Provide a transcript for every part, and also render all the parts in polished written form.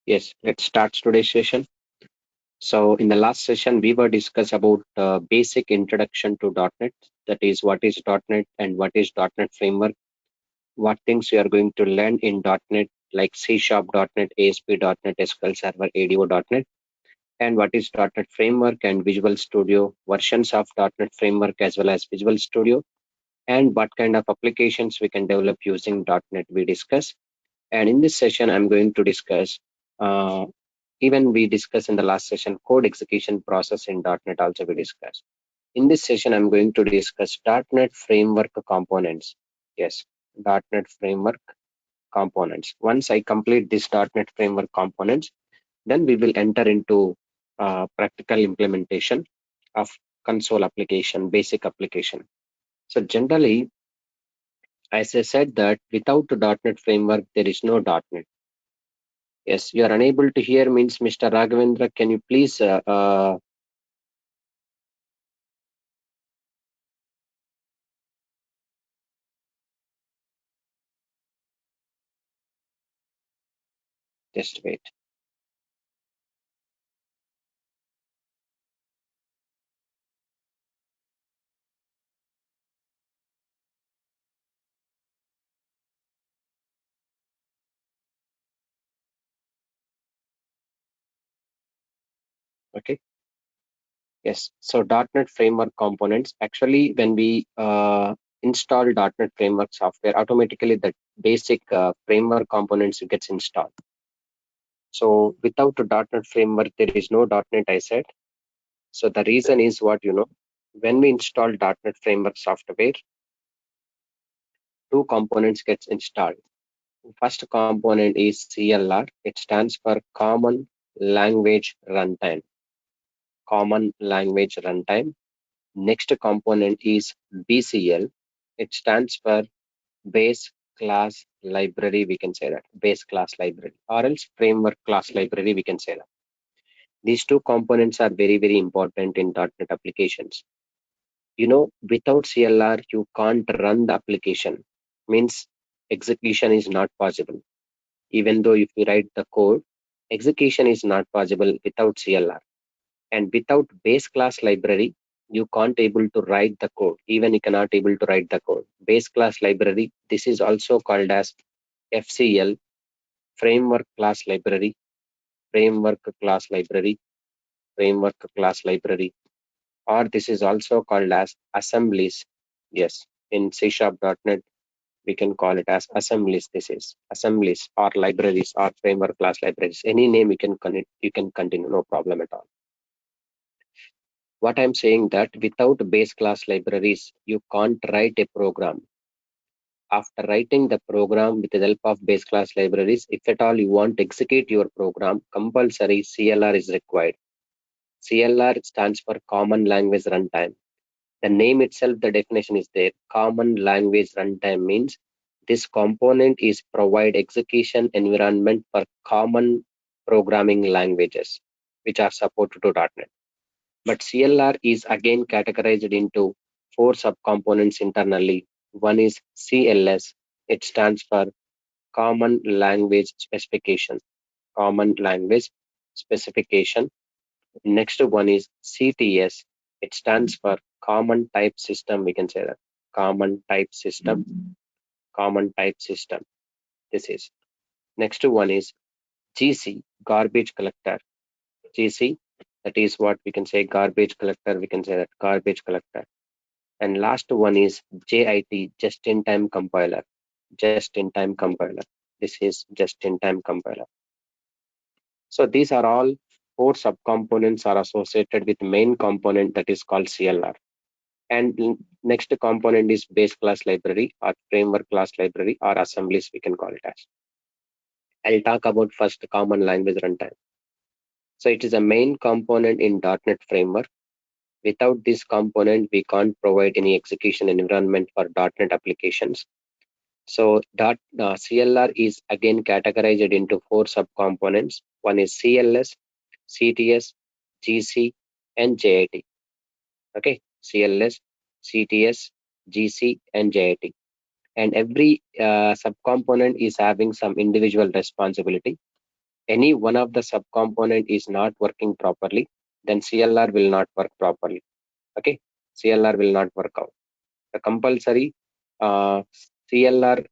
Yes, let's start today's session. So in the last session, we were discuss about basic introduction to .NET. That is, what is .NET and what is .NET framework. What things we are going to learn in .NET, like C Sharp .NET, ASP .NET, SQL Server, ADO .NET, and what is .NET framework and Visual Studio versions of .NET framework as well as Visual Studio, and what kind of applications we can develop using .NET. We discuss. And in this session, I'm going to discuss. Uh, Even we discussed in the last session, code execution process in .NET also we discussed. In this session, I'm going to discuss .NET framework components. Yes, .NET framework components. Once I complete this .NET framework components, then we will enter into practical implementation of console application, basic application. So generally, as I said that without the .NET framework, there is no .NET. Yes, you are unable to hear means Mr. Raghavendra, can you please just wait. Okay. Yes. So .NET framework components. Actually, when we install .NET framework software, automatically the basic framework components gets installed. So without the .NET framework, there is no .NET, I said. So the reason is what you know. When we install .NET framework software, two components gets installed. First component is CLR. It stands for Common Language Runtime. Common Language Runtime. Next component is BCL. It stands for Base Class Library. We can say that Base Class Library, or else Framework Class Library. We can say that these two components are very important in .NET applications. You know, without CLR, you can't run the application. Means execution is not possible. Even though if you write the code, execution is not possible without CLR. And without base class library, you can't able to write the code. Even you cannot able to write the code. Base class library, this is also called as FCL, framework class library, framework class library, framework class library, or this is also called as assemblies. Yes, in C Sharp.NET, we can call it as assemblies. This is assemblies or libraries or framework class libraries. Any name you can connect, you can continue, no problem at all. What I'm saying that without base class libraries, you can't write a program. After writing the program with the help of base class libraries, if at all you want to execute your program, compulsory CLR is required. CLR stands for Common Language Runtime. The name itself, the definition is there. Common Language Runtime means this component is provide execution environment for common programming languages, which are supported to .NET. But CLR is again categorized into four subcomponents internally. One is CLS. It stands for Common Language Specification. Common Language Specification. Next one is CTS. It stands for Common Type System. We can say that. Common Type System. Common Type System. This is. Next one is GC. Garbage Collector. GC. That is what we can say garbage collector. We can say that garbage collector. And last one is JIT, just-in-time compiler. Just-in-time compiler. This is just-in-time compiler. So these are all four subcomponents are associated with main component that is called CLR. And next component is base class library or framework class library or assemblies we can call it as. I'll talk about first common language runtime. So it is a main component in .NET framework. Without this component, we can't provide any execution environment for .NET applications. So CLR is again categorized into four subcomponents. One is CLS, CTS, GC, and JIT. Okay, CLS, CTS, GC, and JIT. And every subcomponent is having some individual responsibility. any one of the subcomponent is not working properly, then CLR will not work properly. Okay, CLR will not work out. The compulsory CLR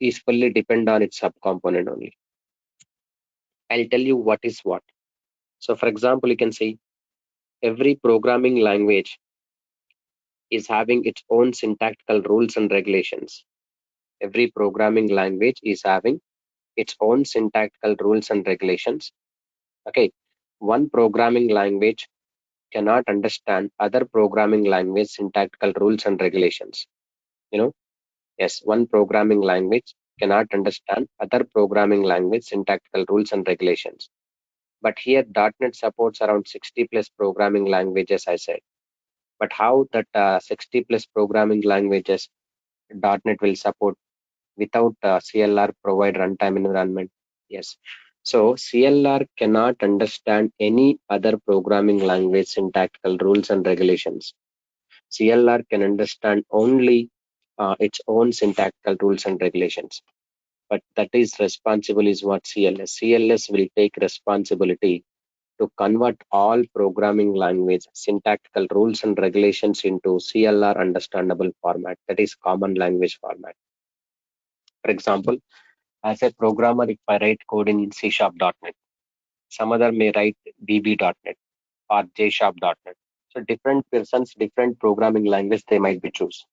is fully depend on its subcomponent only. I'll tell you what is what. So for example, you can see every programming language is having its own syntactical rules and regulations. Every programming language is having its own syntactical rules and regulations. Okay, one programming language cannot understand other programming language syntactical rules and regulations. You know, yes, one programming language cannot understand other programming language syntactical rules and regulations. But here .NET supports around 60 plus programming languages, I said. But how that 60 plus programming languages .NET will support without CLR provide runtime environment? Yes. So CLR cannot understand any other programming language syntactical rules and regulations. CLR can understand only its own syntactical rules and regulations. But that is responsible is what CLS. CLS will take responsibility to convert all programming language syntactical rules and regulations into CLR understandable format, that is common language format. For example, as a programmer, if I write code in C Sharp.NET, some other may write VB.NET or J Sharp.NET. So different persons, different programming language they might be choose.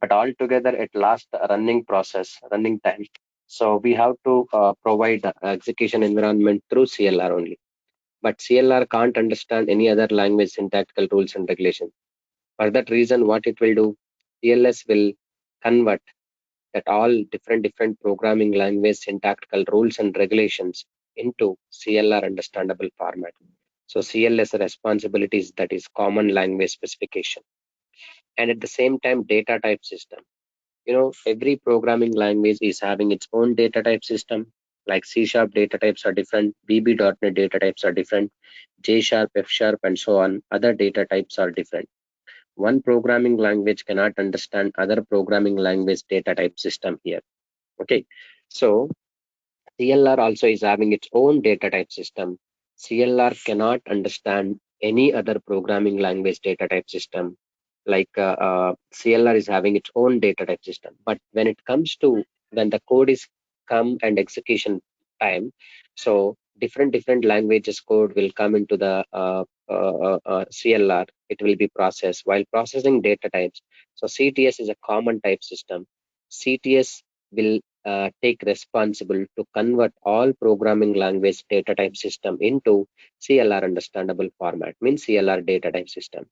But altogether at last running process, running time. So we have to provide the execution environment through CLR only. But CLR can't understand any other language syntactical rules and regulations. For that reason, what it will do, CLS will convert that all different programming language syntactical rules and regulations into CLR understandable format. So CLS responsibilities, that is common language specification. And at the same time, data type system. Every programming language is having its own data type system. Like C Sharp data types are different, VB.NET data types are different, J Sharp, F Sharp, and so on. Other data types are different. One programming language cannot understand other programming language data type system here. Okay, so CLR also is having its own data type system. CLR cannot understand any other programming language data type system. Like CLR is having its own data type system. But when it comes to when the code is come and execution time, so different languages code will come into the CLR. It will be processed while processing data types. So CTS is a common type system. CTS will take responsible to convert all programming language data type system into CLR understandable format, means CLR data type system.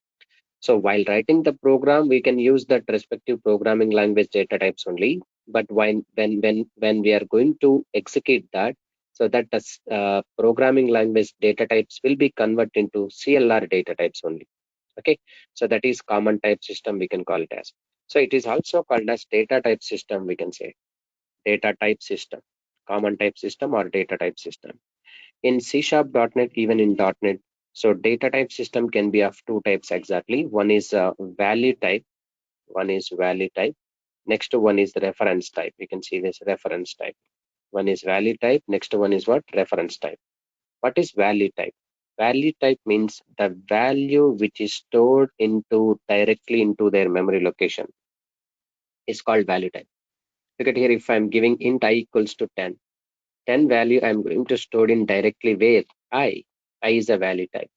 So while writing the program, we can use that respective programming language data types only. But when we are going to execute that, so that the programming language data types will be converted into CLR data types only. Okay, so that is common type system, we can call it as. So it is also called as data type system, we can say data type system, common type system or data type system. In C Sharp.NET, even in .NET, so data type system can be of two types exactly. One is value type. One is value type. Next one is the reference type. You can see this reference type. One is value type. Next one is what? Reference type. What is value type? Value type means the value which is stored into directly into their memory location is called value type. Look at here, if I'm giving int I equals to 10, 10 value I'm going to store in directly where I is a value type.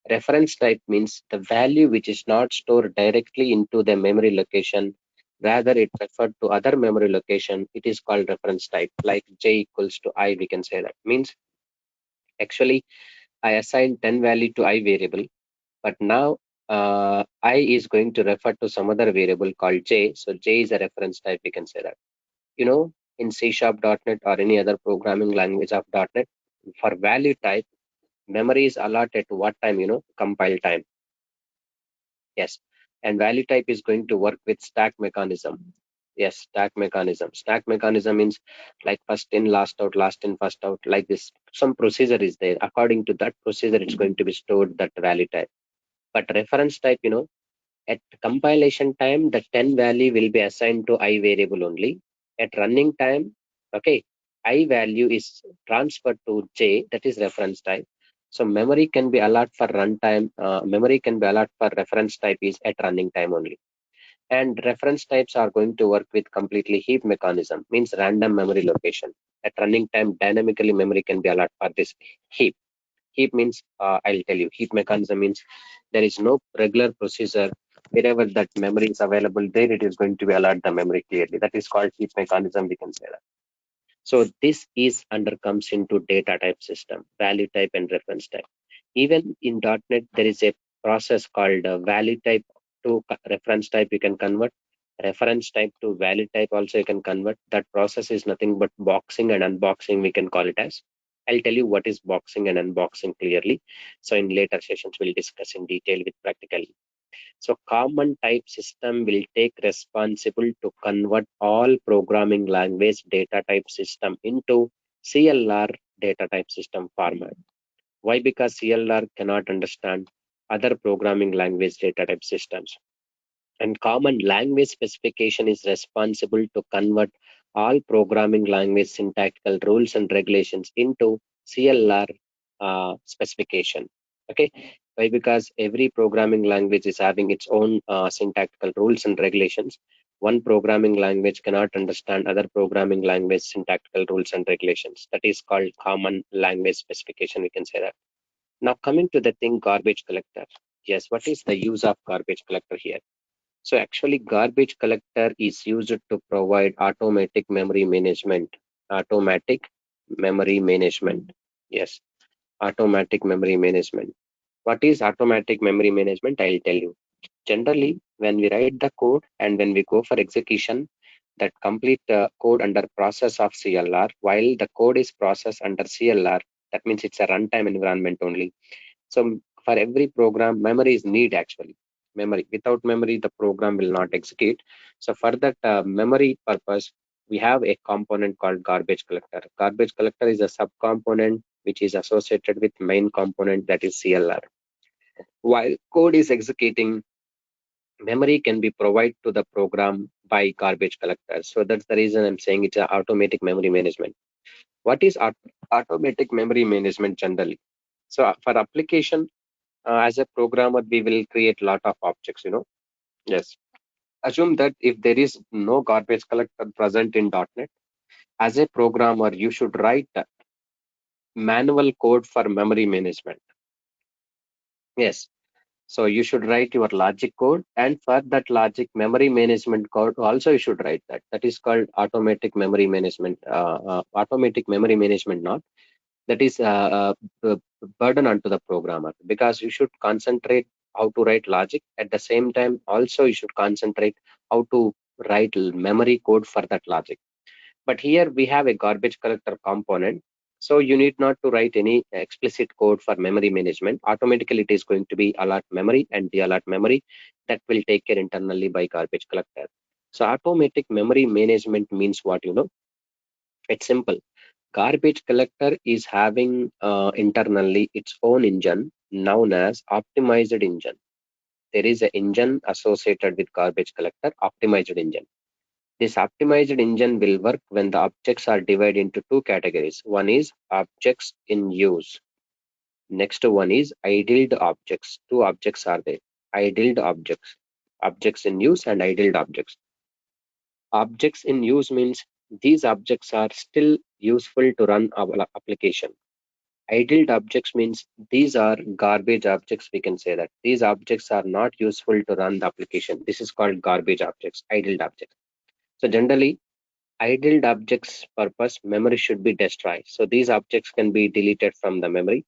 Reference type means the value which is not stored directly into the memory location, rather it referred to other memory location. It is called reference type. Like j equals to I, we can say that means actually I assign 10 value to I variable, but now I is going to refer to some other variable called j. So j is a reference type, we can say that. In C Sharp.NET or any other programming language of .NET, for value type, memory is allotted to what time, compile time. Yes, and value type is going to work with stack mechanism. Yes, stack mechanism. Stack mechanism means like first in, last out, last in, first out, like this. Some procedure is there. According to that procedure, it's going to be stored that value type. But reference type, at compilation time, the 10 value will be assigned to I variable only. At running time, okay, I value is transferred to J, that is reference type. So memory can be allowed for runtime. Memory can be allowed for reference type is at running time only. And reference types are going to work with completely heap mechanism, means random memory location. At running time, dynamically memory can be allowed for this heap. Heap means, I'll tell you, heap mechanism means there is no regular procedure. Wherever that memory is available, there it is going to be allowed the memory clearly. That is called heap mechanism, we can say that. So this is under comes into data type system, value type and reference type. Even in .NET, there is a process called value type to reference type you can convert. Reference type to value type also you can convert. That process is nothing but boxing and unboxing, we can call it as. I'll tell you what is boxing and unboxing clearly. So in later sessions, we'll discuss in detail with practical. So common type system will take responsible to convert all programming language data type system into CLR data type system format. Why? Because CLR cannot understand other programming language data type systems. And common language specification is responsible to convert all programming language syntactical rules and regulations into CLR specification. Okay, why? Because every programming language is having its own syntactical rules and regulations. One programming language cannot understand other programming language syntactical rules and regulations. That is called common language specification, we can say that. Now coming to the thing garbage collector. Yes, what is the use of garbage collector here? So actually garbage collector is used to provide automatic memory management. Automatic memory management. Yes, automatic memory management. What is automatic memory management? I'll tell you. Generally, when we write the code and when we go for execution, that complete code under process of CLR, while the code is processed under CLR, that means it's a runtime environment only. So for every program, memory is need actually. Memory. Without memory, the program will not execute. So for that memory purpose, we have a component called garbage collector. Garbage collector is a subcomponent which is associated with main component, that is CLR. While code is executing, memory can be provided to the program by garbage collector. So that's the reason I'm saying it's an automatic memory management. What is automatic memory management generally? So for application, as a programmer, we will create lot of objects, Yes. Assume that if there is no garbage collector present in .NET, as a programmer, you should write manual code for memory management. Yes. So you should write your logic code, and for that logic memory management code also you should write that. That is called automatic memory management. Automatic memory management, not that is burden onto the programmer, because you should concentrate how to write logic. At the same time, also you should concentrate how to write memory code for that logic. But here we have a garbage collector component. So you need not to write any explicit code for memory management. Automatically, it is going to be allot memory and de-allot memory that will take care internally by garbage collector. So automatic memory management means what, It's simple. Garbage collector is having internally its own engine known as optimized engine. There is an engine associated with garbage collector, optimized engine. This optimized engine will work when the objects are divided into two categories. One is objects in use. Next one is idled objects. Two objects are there. Idled objects. Objects in use and idled objects. Objects in use means these objects are still useful to run our application. Idled objects means these are garbage objects, we can say that. These objects are not useful to run the application. This is called garbage objects, idled objects. So generally, idled objects purpose, memory should be destroyed. So these objects can be deleted from the memory.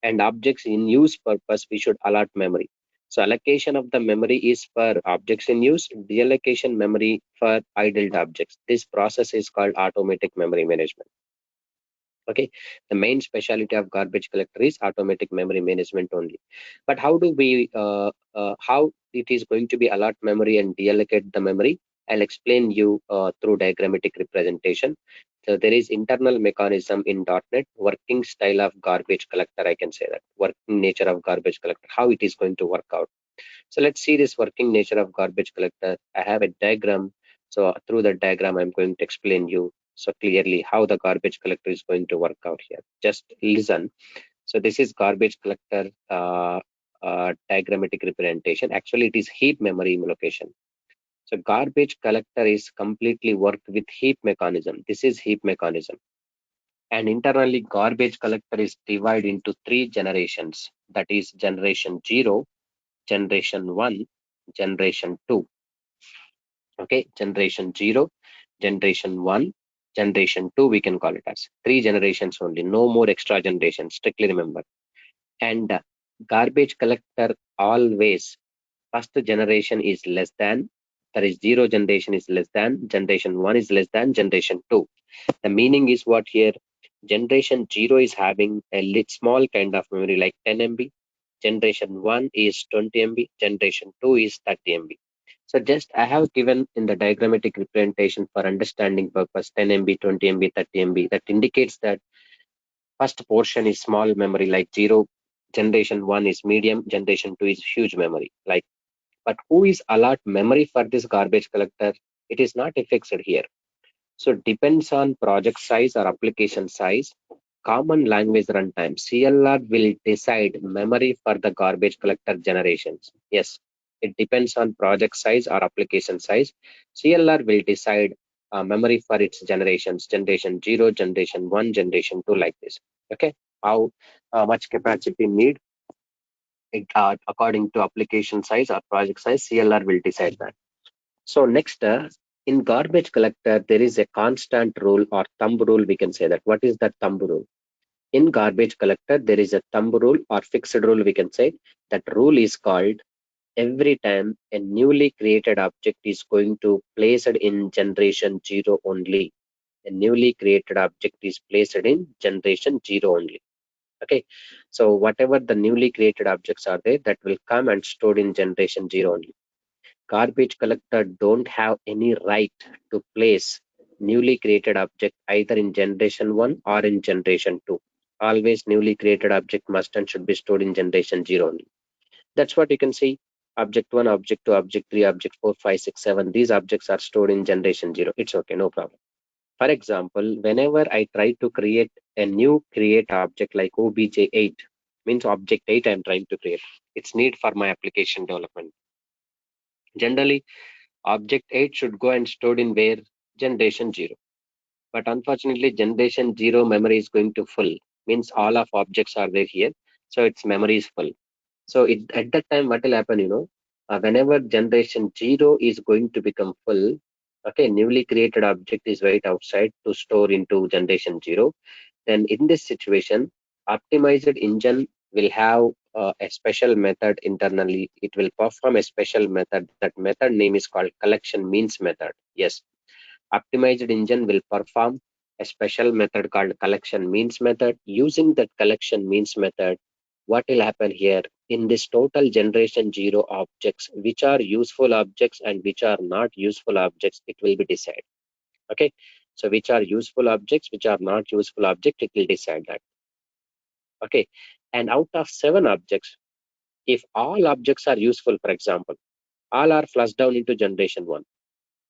And objects in use purpose, we should allot memory. So allocation of the memory is for objects in use, deallocation memory for idled objects. This process is called automatic memory management. Okay, the main specialty of garbage collector is automatic memory management only. But how do we how it is going to be allot memory and deallocate the memory? I'll explain you through diagrammatic representation. So there is internal mechanism in .NET, working style of garbage collector, I can say that, working nature of garbage collector, how it is going to work out. So let's see this working nature of garbage collector. I have a diagram. So through the diagram, I'm going to explain you. So clearly how the garbage collector is going to work out here. Just listen. So this is garbage collector diagrammatic representation. Actually, it is heap memory location. So garbage collector is completely worked with heap mechanism. This is heap mechanism. And internally, garbage collector is divided into three generations. That is generation 0, generation 1, generation 2. Okay, generation 0, generation 1, generation 2, we can call it as three generations only, no more extra generations, strictly remember. And garbage collector always first generation is less than, that is 0 generation is less than, generation 1 is less than generation 2. The meaning is what here? Generation 0 is having a small kind of memory like 10 MB, generation 1 is 20 MB, generation 2 is 30 MB. So just I have given in the diagrammatic representation for understanding purpose 10 MB, 20 MB, 30 MB. That indicates that first portion is small memory like 0, generation 1 is medium, generation 2 is huge memory. Like, but who is allot memory for this garbage collector? It is not fixed here. So depends on project size or application size. Common language runtime CLR will decide memory for the garbage collector generations. Yes, it depends on project size or application size. CLR will decide memory for its generations, generation 0, generation 1, generation 2, like this. Okay, how much capacity need according to application size or project size, CLR will decide that. So next, in garbage collector, there is a constant rule or thumb rule. We can say that. What is that thumb rule? In garbage collector, there is a thumb rule or fixed rule. We can say that rule is called every time a newly created object is going to placed in generation 0 only. A newly created object is placed in generation 0 only. Okay. So whatever the newly created objects are there, that will come and stored in generation 0 only. Garbage collector don't have any right to place newly created object either in generation 1 or in generation 2. Always newly created object must and should be stored in generation 0 only. That's what you can see. Object 1, object 2, object 3, object 4, 5, 6, 7. These objects are stored in generation 0. It's okay, no problem. For example, whenever I try to create a new create object like obj8, means object 8 I'm trying to create. It's need for my application development. Generally, object 8 should go and stored in where? Generation 0. But unfortunately, generation 0 memory is going to full. Means all of objects are there here. So its memory is full. So at that time, what will happen, whenever generation 0 is going to become full, okay, newly created object is right outside to store into generation 0. Then in this situation, optimized engine will have a special method internally. It will perform a special method. That method name is called collection means method. Yes, optimized engine will perform a special method called collection means method. Using that collection means method, what will happen here? In this total generation 0 objects, which are useful objects and which are not useful objects, it will be decided. Okay, so which are useful objects, which are not useful object, it will decide that. Okay, and out of 7 objects, if all objects are useful, for example, all are flushed down into generation 1,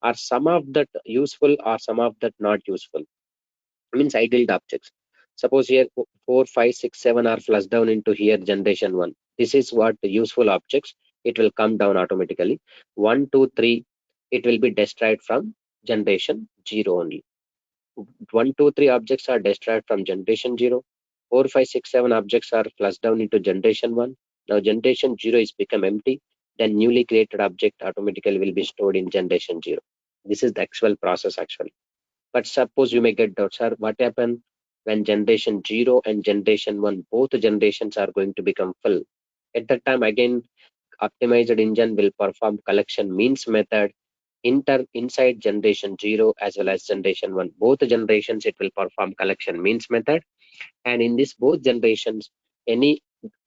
are some of that useful or some of that not useful, means idle objects. Suppose here 4, 5, 6, 7 are flushed down into here generation 1. This is what the useful objects, it will come down automatically. 1, 2, 3, it will be destroyed from generation 0 only. 1, 2, 3 objects are destroyed from generation 0. 4, 5, 6, 7 objects are flushed down into generation 1. Now generation 0 is become empty. Then newly created object automatically will be stored in generation 0. This is the actual process actually. But suppose you may get doubt, sir, what happen when generation 0 and generation 1, both generations are going to become full? At that time, again, optimized engine will perform collection means method inside generation 0 as well as generation 1. Both generations, it will perform collection means method. And in this both generations, any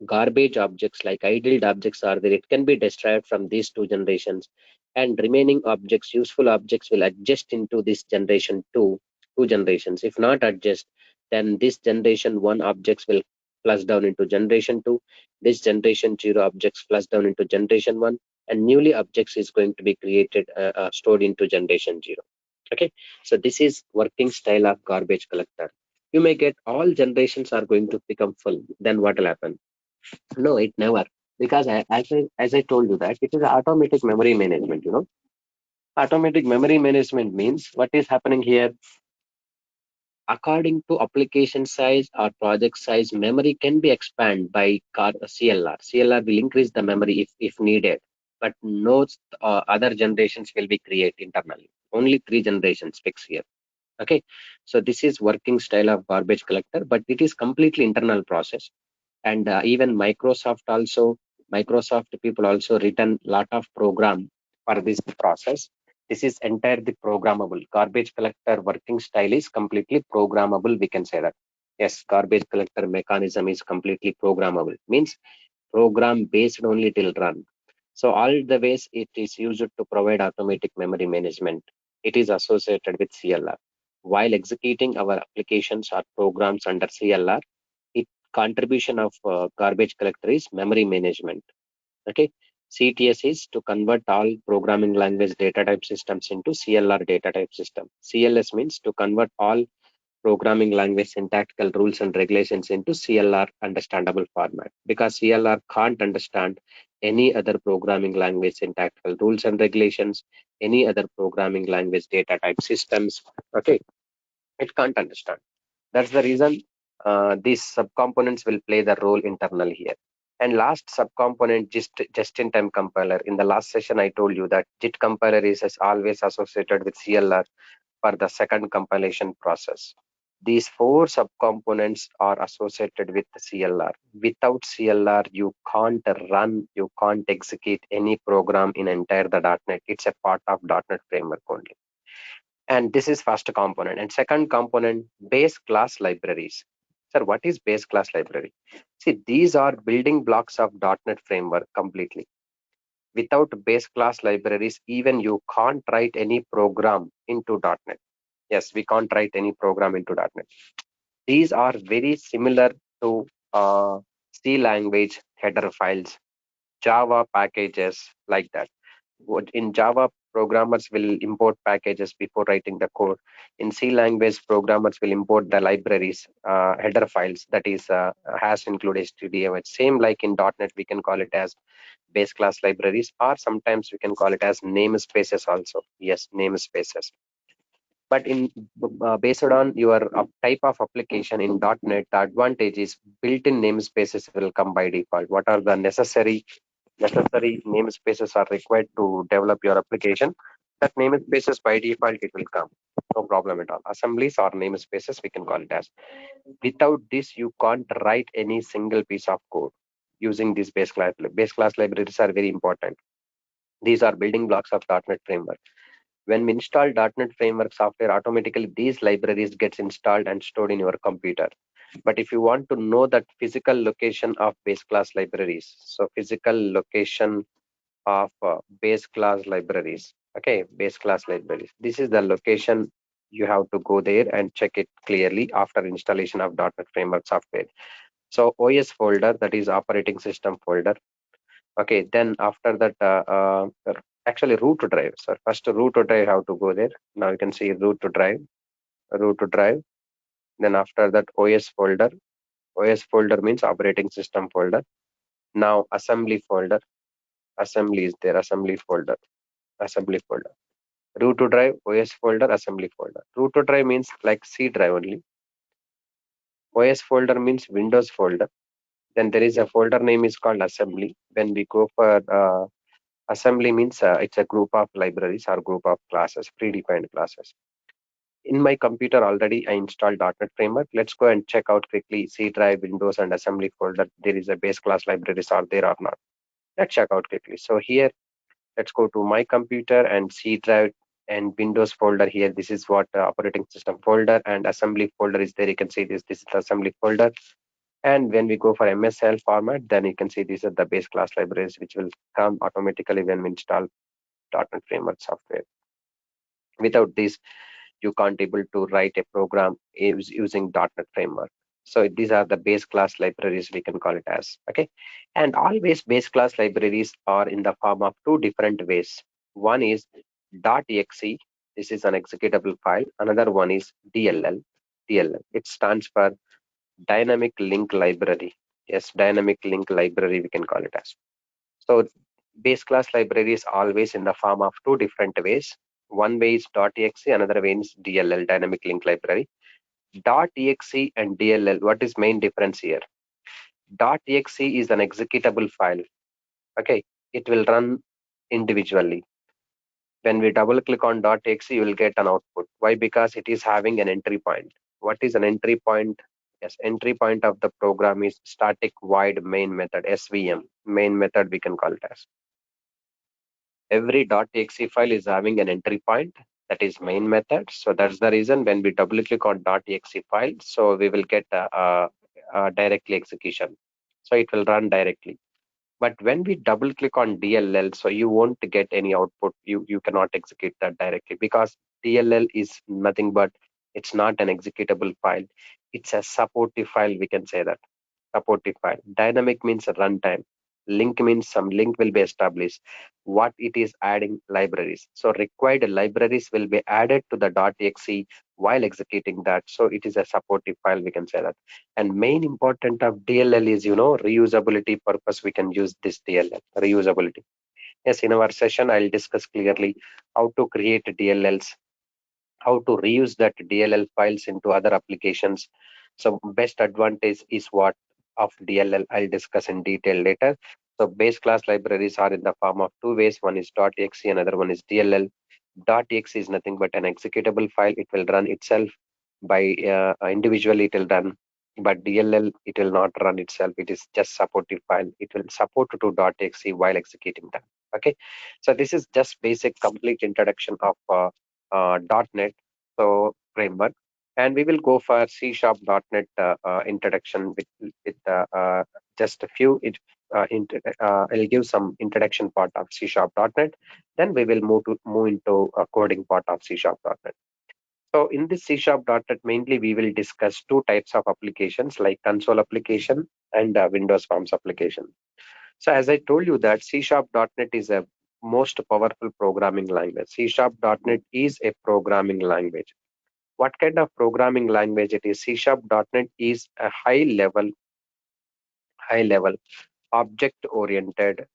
garbage objects like idled objects are there, it can be destroyed from these two generations, and remaining objects, useful objects, will adjust into this generation two generations. If not adjust, then this generation 1 objects will flush down into generation 2, this generation 0 objects flush down into generation 1, and newly objects is going to be created stored into generation 0. Okay, so this is working style of garbage collector. You may get all generations are going to become full. Then what will happen? No, it never. Because as I told you that it is automatic memory management. Automatic memory management means what is happening here. According to application size or project size, memory can be expanded by CLR. CLR will increase the memory if needed, but no other generations will be created internally. Only three generations fix here. Okay, so this is working style of garbage collector, but it is completely internal process. And even Microsoft people also written lot of program for this process. This is entirely programmable. Garbage collector working style is completely programmable, we can say that. Yes, garbage collector mechanism is completely programmable, means program based only it will run. So all the ways it is used to provide automatic memory management. It is associated with CLR. While executing our applications or programs under CLR, it contribution of garbage collector is memory management. Okay, CTS is to convert all programming language data type systems into CLR data type system. CLS means to convert all programming language syntactical rules and regulations into CLR understandable format, because CLR can't understand any other programming language syntactical rules and regulations, any other programming language data type systems. Okay, it can't understand. That's the reason these subcomponents will play the role internally here. And last subcomponent, just-in-time compiler. In the last session, I told you that JIT compiler is always associated with CLR for the second compilation process. These four subcomponents are associated with the CLR. Without CLR, you can't run, you can't execute any program in entire the .NET. It's a part of .NET framework only. And this is first component. And second component, base class libraries. Sir, what is base class library? See, these are building blocks of .NET framework completely. Without base class libraries, even you can't write any program into .NET. Yes, we can't write any program into .NET. These are very similar to C language header files, Java packages like that. In Java, programmers will import packages before writing the code. In C language, programmers will import the libraries, header files, that is has include stdio. Same like in .NET, we can call it as base class libraries, or sometimes we can call it as namespaces also. Yes, namespaces. But in based on your type of application in .NET, the advantage is built-in namespaces will come by default. What are the necessary namespaces are required to develop your application? That namespaces by default it will come. No problem at all. Assemblies or namespaces we can call it as. Without this, you can't write any single piece of code using these base class. Base class libraries are very important. These are building blocks of .NET framework. When we install .NET Framework software, automatically these libraries gets installed and stored in your computer. But if you want to know that physical location of base class libraries, so physical location of base class libraries, okay, base class libraries. This is the location you have to go there and check it clearly after installation of .NET Framework software. So OS folder, that is operating system folder. Okay, then after that, actually root drive. So first root drive, how to go there. Now you can see root drive. Then after that, OS folder. OS folder means operating system folder. Now assembly folder. Assembly is there. Assembly folder. Root drive, OS folder, assembly folder. Root drive means like C drive only. OS folder means Windows folder. Then there is a folder name is called assembly. When we go for assembly means it's a group of libraries or group of classes, predefined classes. In my computer already I installed .NET Framework. Let's go and check out quickly C drive, Windows and assembly folder. There is a base class libraries are there or not. Let's check out quickly. So here, let's go to my computer and C drive and Windows folder here. This is what operating system folder, and assembly folder is there. You can see this is the assembly folder. And when we go for MSL format, then you can see these are the base class libraries which will come automatically when we install .NET Framework software. Without this, you can't able to write a program using .NET Framework. So these are the base class libraries we can call it as. Okay, and always base class libraries are in the form of two different ways. One is .exe This is an executable file. Another one is DLL. DLL. It stands for Dynamic Link Library. Yes, Dynamic Link Library we can call it as. So base class library is always in the form of two different ways. One way is .exe, another way is DLL, Dynamic Link Library. .exe and DLL, what is main difference here? .exe is an executable file. Okay, it will run individually. When we double click on .exe, you will get an output. Why? Because it is having an entry point. What is an entry point? Yes, entry point of the program is static void main method, SVM. Main method we can call it as. Every .exe file is having an entry point, that is main method. So that's the reason when we double click on .exe file, so we will get a directly execution. So it will run directly. But when we double click on DLL, so you won't get any output. You cannot execute that directly because DLL is nothing but it's not an executable file. It's a supportive file. We can say that supportive file. Dynamic means runtime. Link means some link will be established. What it is adding libraries. So required libraries will be added to the .exe while executing that. So it is a supportive file. We can say that. And main important of DLL is reusability purpose. We can use this DLL reusability. Yes, in our session I'll discuss clearly how to create DLLs, how to reuse that DLL files into other applications. So best advantage is what of DLL I'll discuss in detail later. So base class libraries are in the form of two ways. One is .exe, another one is DLL. .exe is nothing but an executable file. It will run itself by individually it will run, but DLL it will not run itself. It is just supportive file. It will support to .exe while executing that. Okay, so this is just basic complete introduction of .NET so framework, and we will go for C# .NET introduction with just a few. I'll give some introduction part of C# .NET. Then we will move into a coding part of C# .NET. So in this C# .NET, mainly we will discuss two types of applications like console application and Windows Forms application. So as I told you that C# .NET is a most powerful programming language. C# .NET is a programming language. What kind of programming language it is? C# .NET is a high level object-oriented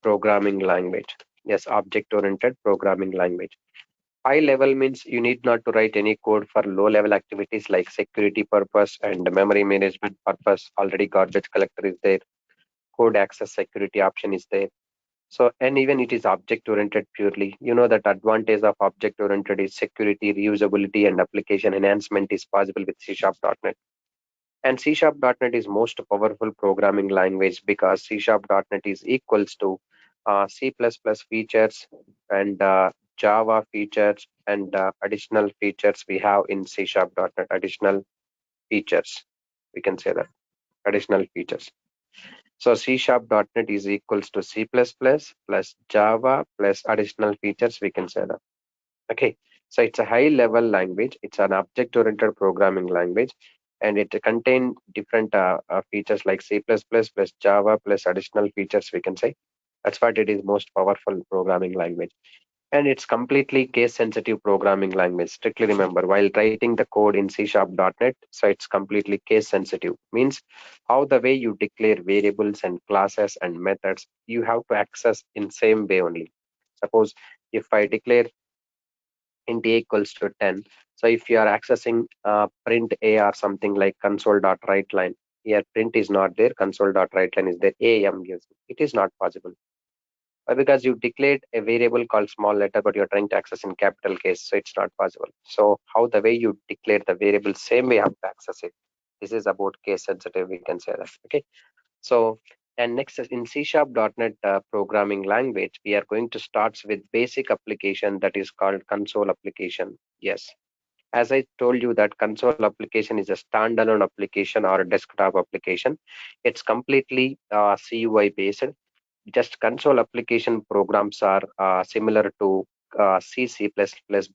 programming language. Yes, object-oriented programming language. High level means you need not to write any code for low level activities like security purpose and memory management purpose. Already garbage collector is there. Code access security option is there. So, and even it is object oriented purely. You know that advantage of object oriented is security, reusability, and application enhancement is possible with C# .NET. And C# .NET is most powerful programming language because C# .NET is equals to C++ features and Java features and additional features we have in C# .NET. Additional features, we can say that additional features. So C# .NET is equals to C++ plus Java plus additional features, we can say that. Okay, so it's a high level language. It's an object oriented programming language, and it contains different features like C++ plus Java plus additional features, we can say. That's what it is most powerful programming language. And it's completely case sensitive programming language. Strictly remember, while writing the code in C# .NET, so it's completely case sensitive. Means how the way you declare variables and classes and methods, you have to access in same way only. Suppose if I declare int a equals to 10. So if you are accessing print a or something like console.writeLine, here print is not there, console.writeLine is there, am gives. It is not possible. Because you declared a variable called small letter, but you're trying to access in capital case, so it's not possible. So how the way you declare the variable, same way you have to access it. This is about case sensitive, we can say that. Okay. So, and next is in C# .NET programming language, we are going to start with basic application that is called console application. Yes. As I told you that console application is a standalone application or a desktop application. It's completely CUI based. Just console application programs are similar to C++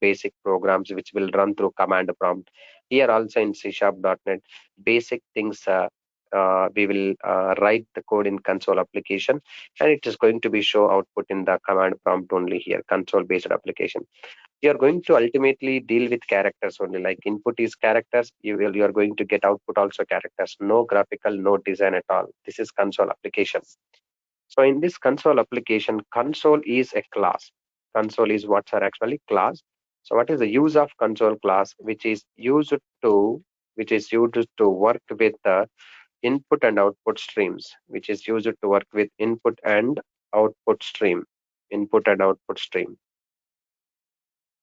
basic programs which will run through command prompt. Here also in C# .NET, basic things write the code in console application, and it is going to be show output in the command prompt only here, console based application. You are going to ultimately deal with characters only, like input is characters, you are going to get output also characters, no graphical, no design at all. This is console application. So in this console application, console is a class. Console is what's are actually class. So what is the use of console class, which is used to work with the input and output streams, which is used to work with input and output stream, input and output stream,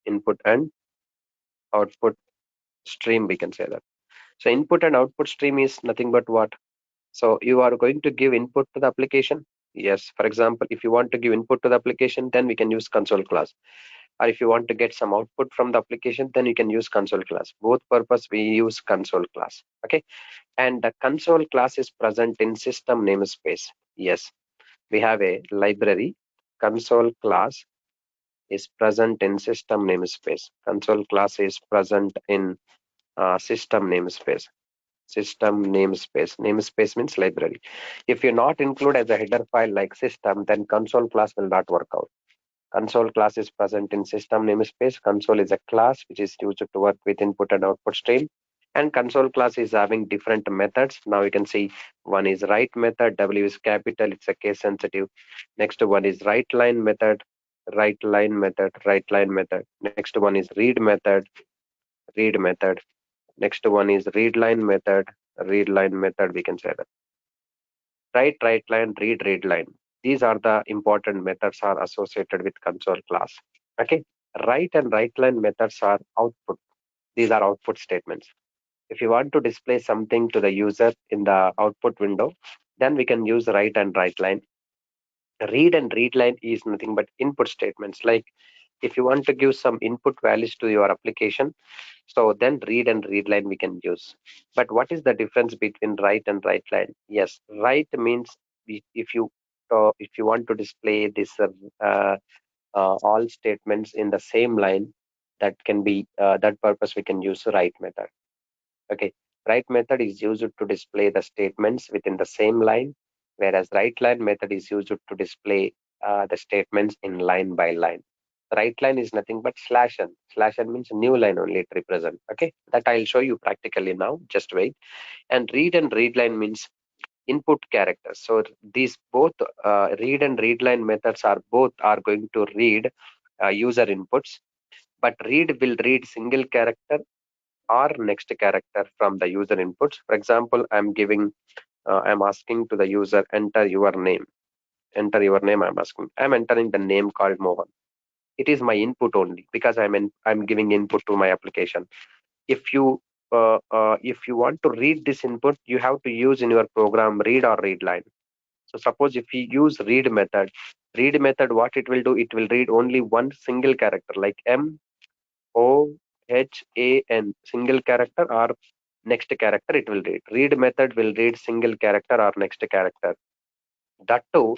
input and output stream, we can say that. So input and output stream is nothing but what? So you are going to give input to the application. Yes, for example, if you want to give input to the application, then we can use console class. Or if you want to get some output from the application, then you can use console class. Both purpose we use console class. Okay. And the console class is present in system namespace. Yes, we have a library. Console class is present in system namespace. Console class is present in system namespace. System namespace. Namespace means library. If you not include as a header file like system, then console class will not work out. Console class is present in system namespace. Console is a class which is used to work with input and output stream. And console class is having different methods. Now you can see one is write method, W is capital, it's a case sensitive. Next one is write line method, write line method, write line method. Next one is read method, read method. Next one is read line method, read line method, we can say that. Write line, read line. These are the important methods are associated with console class. Okay. Write and write line methods are output. These are output statements. If you want to display something to the user in the output window, then we can use write and write line. Read and read line is nothing but input statements. Like if you want to give some input values to your application, so then read and read line we can use. But what is the difference between write and write line? Yes, write means if you want to display this uh, all statements in the same line, that can be that purpose we can use write method. Okay, write method is used to display the statements within the same line, whereas write line method is used to display the statements in line by line. Write line is nothing but slash n. Slash n means new line only it represent. Okay, that I'll show you practically now. Just wait. And read line means input characters. So these both read and read line methods are both are going to read user inputs, but read will read single character or next character from the user inputs. For example, I'm asking to the user, enter your name. Enter your name, I'm asking. I'm entering the name called Mohan. It is my input only because I'm giving input to my application. If you want to read this input, you have to use in your program read or read line. So suppose if we use read method, what it will do, it will read only one single character like MOHAN, single character or next character it will read. Read method will read single character or next character. That too,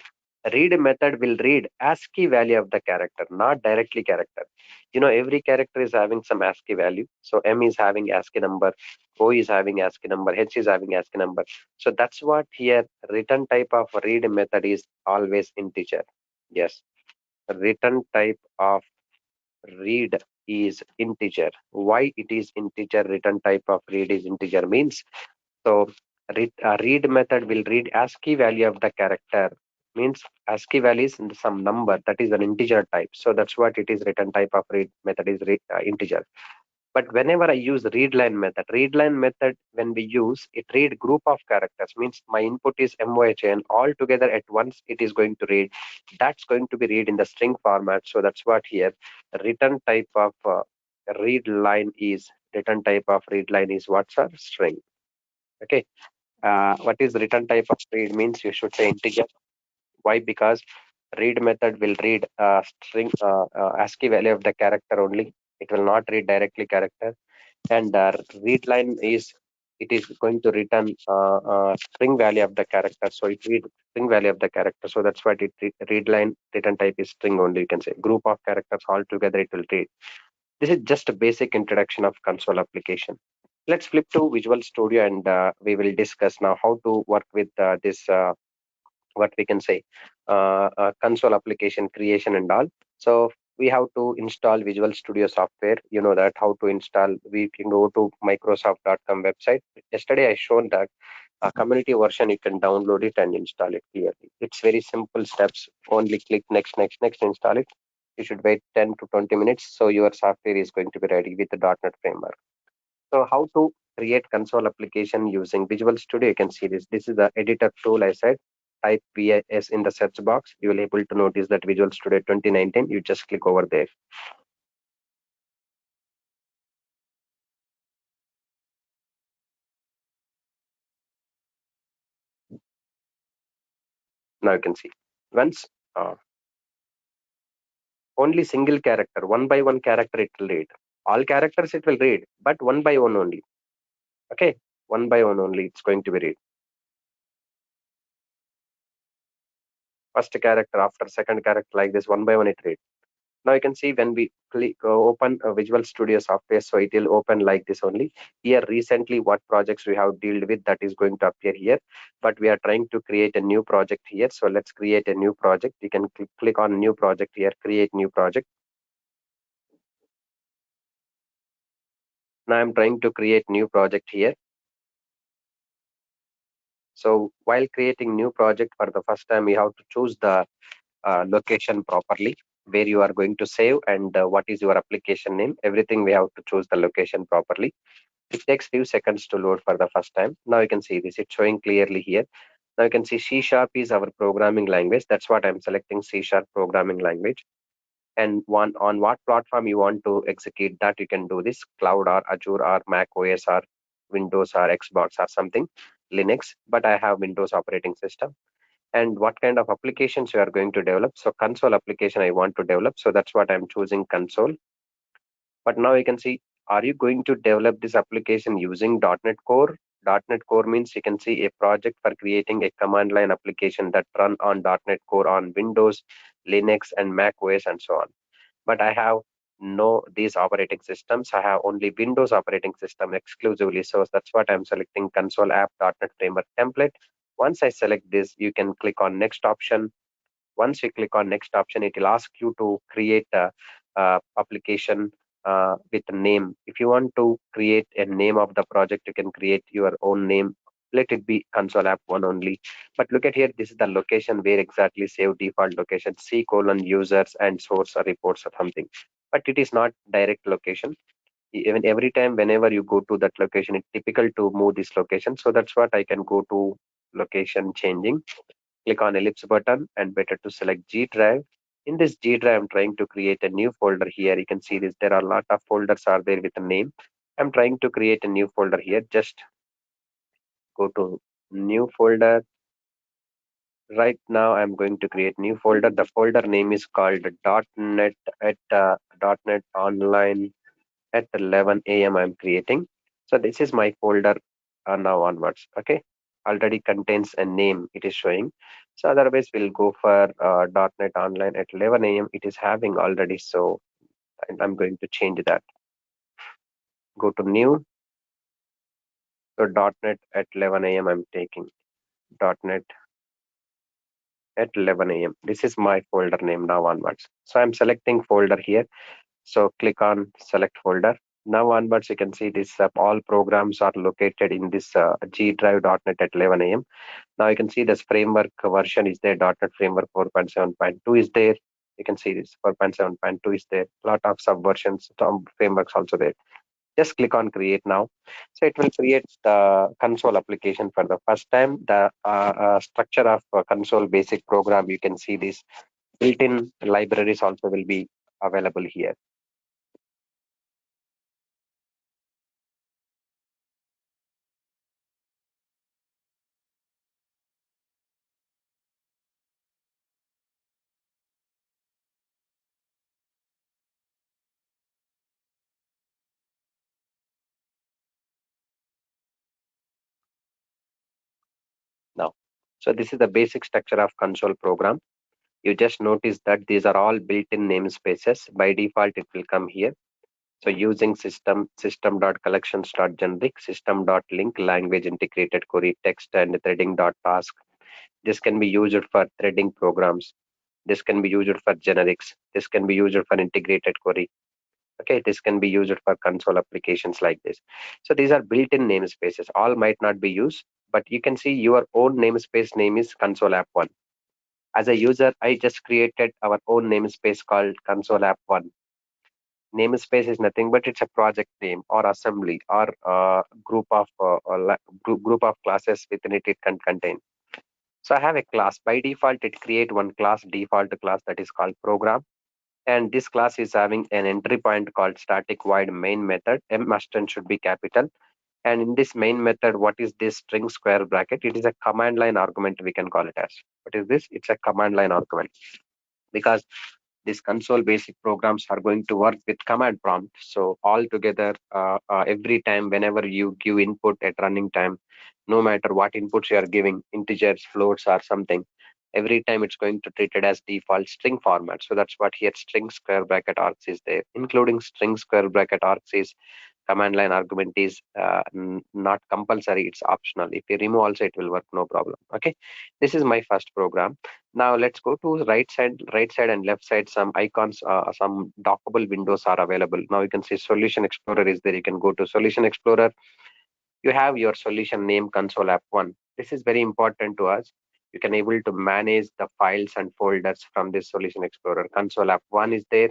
read method will read ASCII value of the character, not directly character. You know, every character is having some ASCII value. So M is having ASCII number, O is having ASCII number, H is having ASCII number. So that's what here return type of read method is always integer. Yes, return type of read is integer. Why it is integer? Return type of read is integer means, so read method will read ASCII value of the character, means ASCII value is some number that is an integer type. So that's what it is. Return type of read method is integer. But whenever I use read line method when we use it read group of characters, means my input is MOHN, all together at once it is going to read. That's going to be read in the string format. So that's what here return type of read line is return type of read line is what's a string. Okay. What is return type of read means you should say integer. Why? Because read method will read string ASCII value of the character only. It will not read directly character. And read line is it is going to return string value of the character. So it read string value of the character. So that's what read line return type is string only. You can say group of characters all together it will read. This is just a basic introduction of console application. Let's flip to Visual Studio, and we will discuss now how to work with this what we can say console application creation and all. So we have to install Visual Studio software. You know that how to install. We can go to Microsoft.com website. Yesterday I shown that a community version, you can download it and install it clearly. It's very simple steps. Only click next, next, next, install it. You should wait 10 to 20 minutes. So your software is going to be ready with the .NET framework. So how to create console application using Visual Studio? You can see this. This is the editor tool I said. Type VIS in the search box. You will able to notice that Visual Studio 2019. You just click over there. Now you can see. Once only single character, one by one character it will read. All characters it will read, but one by one only. Okay, one by one only it's going to be read. First character after second character, like this, one by one it read. Now you can see when we click open Visual Studio software, so it will open like this only. Here recently what projects we have dealt with, that is going to appear here, but we are trying to create a new project here. So let's create a new project. You can click on new project here, create new project. Now I'm trying to create new project here. So while creating new project for the first time, you have to choose the location properly, where you are going to save, and what is your application name. Everything we have to choose the location properly. It takes few seconds to load for the first time. Now you can see this, it's showing clearly here. Now you can see C# is our programming language. That's what I'm selecting, C# programming language. And one on what platform you want to execute that, you can do this, cloud or Azure or Mac OS or Windows or Xbox or something, Linux, but I have Windows operating system. And what kind of applications you are going to develop. So console application I want to develop, so that's what I'm choosing, console. But now you can see, are you going to develop this application using .NET Core? .NET Core means you can see a project for creating a command line application that run on .NET Core on Windows, Linux, and Mac OS and so on. But I have no these operating systems. I have only Windows operating system exclusively. So that's what I'm selecting, console app .NET framework template. Once I select this, you can click on next option. Once you click on next option, it will ask you to create a application with a name. If you want to create a name of the project, you can create your own name. Let it be console app one only. But look at here, this is the location where exactly save default location, C colon users and source or reports or something. But it is not direct location. Even every time whenever you go to that location, it's typical to move this location. So that's what I can go to location changing. Click on ellipse button and better to select G drive. In this G drive, I'm trying to create a new folder here. You can see this. There are a lot of folders are there with a name. I'm trying to create a new folder here. Just go to new folder. Right now, I'm going to create new folder. The folder name is called .NET at .NET Online at 11 a.m. I'm creating. So this is my folder now onwards. Okay, already contains a name. It is showing. So otherwise, we'll go for .NET Online at 11 a.m. It is having already. So I'm going to change that. Go to new. So .NET at 11 a.m. I'm taking .NET at 11 a.m. This is my folder name now onwards. So I'm selecting folder here. So click on select folder. Now onwards, you can see this all programs are located in this G drive .NET at 11 a.m. Now you can see this framework version is there. .NET Framework 4.7.2 is there. You can see this 4.7.2 is there. Lot of subversions, some frameworks also there. Just click on create now. So it will create the console application for the first time. The structure of console basic program, you can see this built-in libraries also will be available here. Now, so this is the basic structure of console program. You just notice that these are all built-in namespaces. By default, it will come here. So using system.collections.generic, system.link, language integrated query, text and threading.task. This can be used for threading programs. This can be used for generics. This can be used for integrated query. Okay, this can be used for console applications like this. So these are built-in namespaces. All might not be used, but you can see your own namespace name is console app one. As a user, I just created our own namespace called console app one. Namespace is nothing but it's a project name or assembly or group of classes within it can contain. So I have a class. By default, it create one class, default class, that is called program. And this class is having an entry point called static void main method. M must and should be capital. And in this main method, what is this string square bracket? It is a command line argument, we can call it as. What is this? It's a command line argument, because these console basic programs are going to work with command prompt. So all together, every time whenever you give input at running time, no matter what inputs you are giving, integers, floats or something, every time it's going to treat it as default string format. So that's what here string square bracket args is there. Including string square bracket args is command line argument is not compulsory, it's optional. If you remove also, it will work, no problem. Okay, this is my first program. Now let's go to right side and left side. Some icons, some dockable windows are available. Now you can see Solution Explorer is there. You can go to Solution Explorer. You have your solution name console app one. This is very important to us. You can able to manage the files and folders from this Solution Explorer. Console app one is there.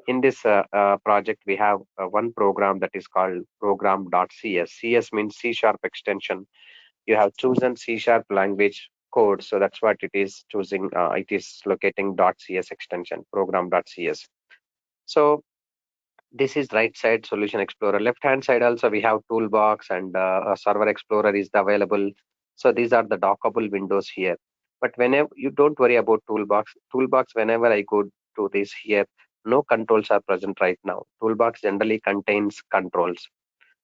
In this project, we have one program that is called program.cs. CS means C sharp extension. You have chosen C sharp language code, so that's what it is choosing. It is locating .cs extension, program.cs. So this is right side Solution Explorer. Left hand side also we have Toolbox and Server Explorer is available. So these are the dockable windows here. But whenever you don't worry about Toolbox, whenever I go to this here, no controls are present right now. Toolbox generally contains controls.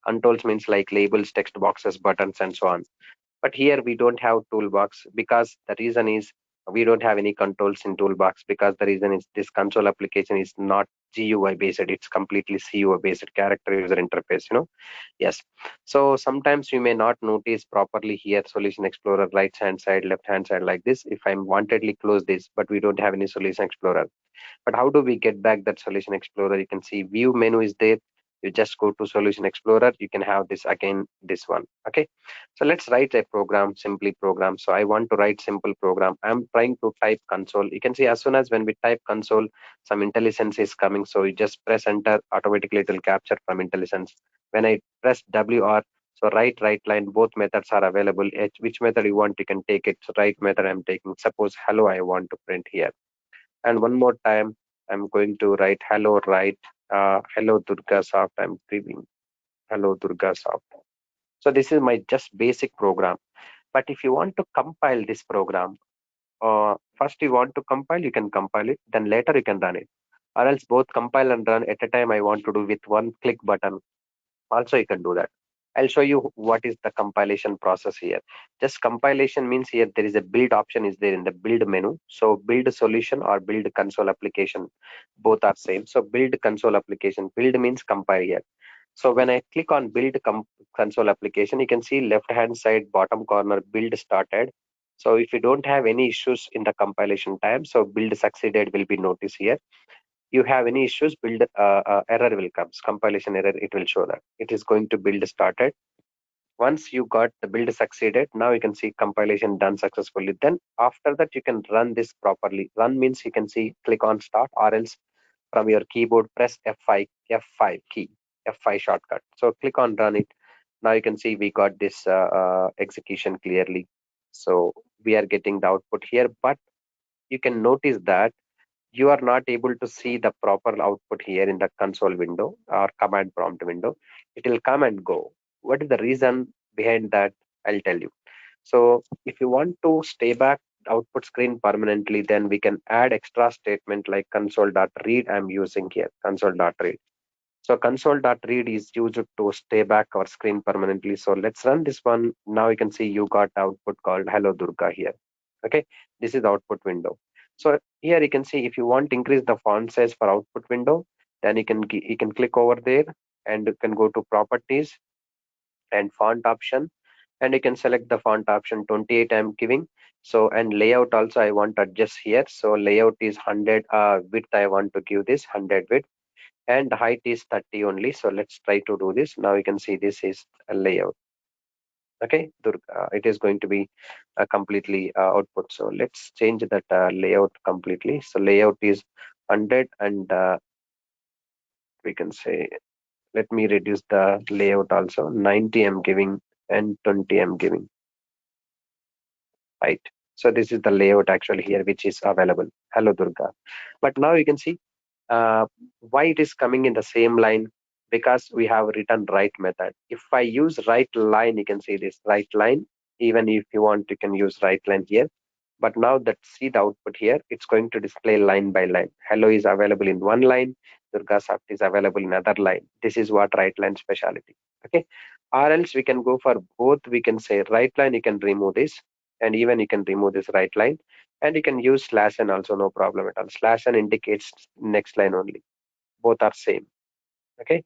Controls means like labels, text boxes, buttons, and so on. But here we don't have Toolbox, because the reason is we don't have any controls in Toolbox, because the reason is this console application is not GUI based, it's completely CUI based, character user interface, Yes. So sometimes you may not notice properly here Solution Explorer right hand side, left hand side like this. If I'm wantedly close this, but we don't have any Solution Explorer. But how do we get back that Solution Explorer? You can see view menu is there. You just go to Solution Explorer. You can have this again, this one. Okay. So let's write a program, simply program. So I want to write simple program. I'm trying to type console. You can see as soon as when we type console, some IntelliSense is coming. So you just press enter, automatically it will capture from IntelliSense. When I press WR, so right line, both methods are available. Which method you want, you can take it. So right method I'm taking. Suppose hello I want to print here. And one more time, I'm going to write hello, hello Durga Soft. I'm typing hello Durga Soft. So this is my just basic program. But if you want to compile this program, first you want to compile, you can compile it, then later you can run it. Or else both compile and run at a time I want to do with one click button. Also you can do that. I'll show you what is the compilation process here. Just compilation means here there is a build option is there in the build menu. So build solution or build console application, both are same. So build console application, build means compile here. So when I click on build console application, you can see left hand side bottom corner build started. So if you don't have any issues in the compilation time, so build succeeded will be noticed here. You have any issues, build error will come, compilation error, it will show that it is going to build started. Once you got the build succeeded, now you can see compilation done successfully. Then after that you can run this properly. Run means you can see click on start, or else from your keyboard press F5 key, F5 shortcut. So click on run it. Now you can see we got this execution clearly. So we are getting the output here, but you can notice that you are not able to see the proper output here in the console window or command prompt window. It will come and go. What is the reason behind that? I'll tell you. So if you want to stay back output screen permanently, then we can add extra statement like console.read. I'm using here console.read. So console.read is used to stay back our screen permanently. So let's run this one. Now you can see you got output called hello Durga here. Okay, this is the output window. So here you can see if you want to increase the font size for output window, Then you can click over there, and you can go to properties and font option, and you can select the font option 28 I'm giving. So, and layout also I want to adjust here. So layout is 100, width I want to give this 100 width, and height is 30 only. So let's try to do this. Now you can see this is a layout. Okay, it is going to be completely output. So let's change that layout completely. So layout is 100, and we can say, let me reduce the layout also. 90 I'm giving, and 20 I'm giving. Right. So this is the layout actually here, which is available. Hello, Durga. But now you can see uh, why it is coming in the same line, because we have written right method. If I use right line, you can see this right line. Even if you want, you can use right line here. But now that see the output here, it's going to display line by line. Hello is available in one line, Durga Soft is available in other line. This is what right line speciality. Okay. Or else we can go for both. We can say right line, you can remove this, and even you can remove this right line, and you can use slash n also, no problem at all. Slash n indicates next line only. Both are same. Okay,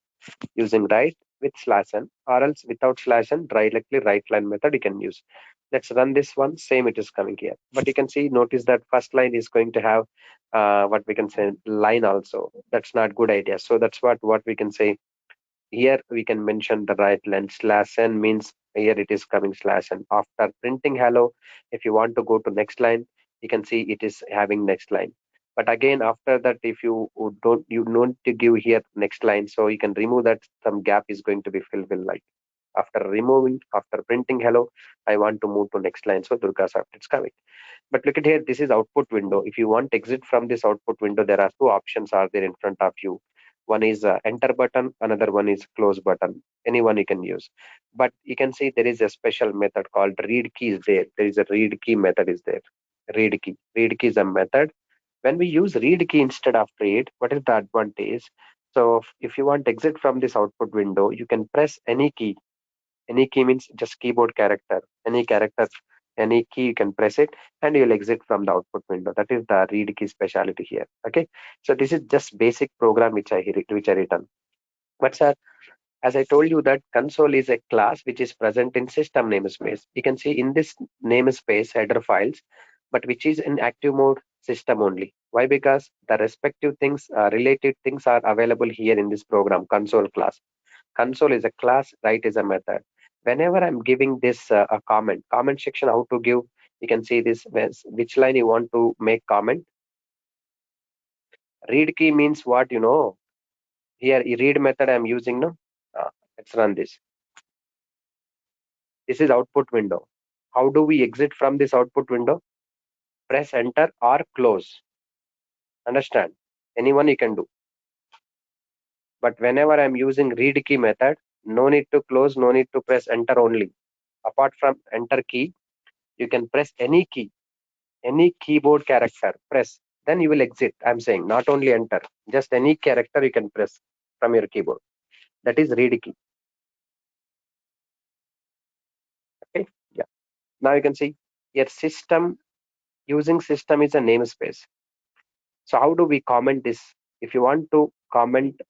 using right with slash n, or else without slash n, directly right line method you can use. Let's run this one. Same, it is coming here. But you can see, notice that first line is going to have what we can say line also. That's not good idea. So that's what we can say here. We can mention the right line. Slash n means here it is coming slash n. After printing hello, if you want to go to next line, you can see it is having next line. But again, after that, if you don't to give here next line, so you can remove that. Some gap is going to be filled with like, after removing, after printing hello, I want to move to next line. So Durga Soft, it's coming. But look at here, this is output window. If you want to exit from this output window, there are two options are there in front of you. One is enter button, another one is close button. Anyone you can use. But you can see there is a special method called read key is there. There is a read key method is there. Read key. Read key is a method. When we use read key instead of read, what is the advantage? So if you want to exit from this output window, you can press any key. Any key means just keyboard character. Any character, any key you can press it, and you'll exit from the output window. That is the read key speciality here. Okay, so this is just basic program which I written. But sir, as I told you that console is a class which is present in system namespace. You can see in this namespace header files, but which is in active mode system only. Why? Because the respective things, related things are available here in this program console class. Console is a class, write is a method. Whenever I'm giving this a comment section, how to give, you can see this, which line you want to make comment. Read key means what, here read method I'm using. No, let's run this. This is output window. How do we exit from this output window? Press enter or close. Understand? Anyone you can do. But whenever I'm using read key method, no need to close, no need to press enter only. Apart from enter key, you can press any key, any keyboard character, press. Then you will exit. I'm saying not only enter, just any character you can press from your keyboard. That is read key. Okay. Yeah. Now you can see your system, using system is a namespace. So how do we comment this? If you want to comment,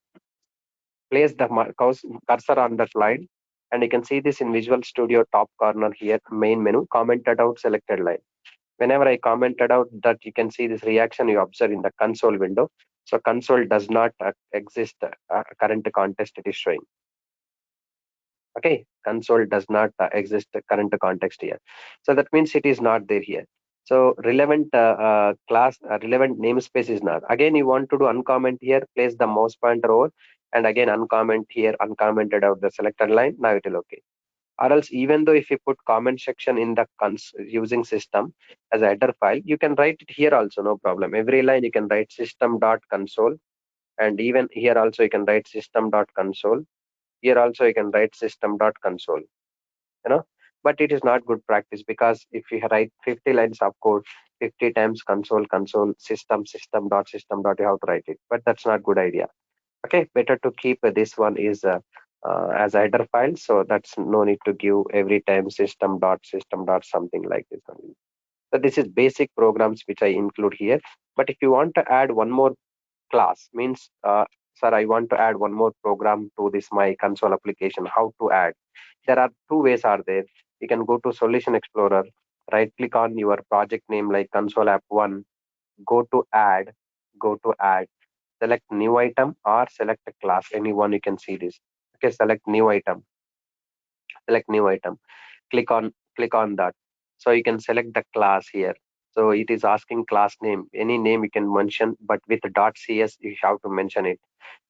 place the cursor on that line, and you can see this in Visual Studio top corner here, main menu, commented out selected line. Whenever I commented out that, you can see this reaction you observe in the console window. So console does not exist, current context it is showing. Okay, console does not exist current context here. So that means it is not there here. So relevant class, relevant namespace is not. Again, you want to do uncomment here, place the mouse pointer over, and again uncomment here, uncommented out the selected line. Now it will okay. Or else, even though if you put comment section in the using system as a header file, you can write it here also, no problem. Every line you can write system.console, and even here also you can write system.console. Here also you can write system.console, but it is not good practice, because if you write 50 lines of code 50 times, console system dot you have to write it, but that's not good idea. Okay, better to keep this one is as a header file, so that's no need to give every time system dot something like this only. So this is basic programs which I include here. But if you want to add one more class, means sir, I want to add one more program to this my console application. How to add? There are two ways are there. You can go to Solution Explorer, right click on your project name like console app 1, go to add, go to add, select new item or select a class, anyone you can see this. Okay, select new item, select new item, click on that. So you can select the class here. So it is asking class name, any name you can mention, but with .cs you have to mention it.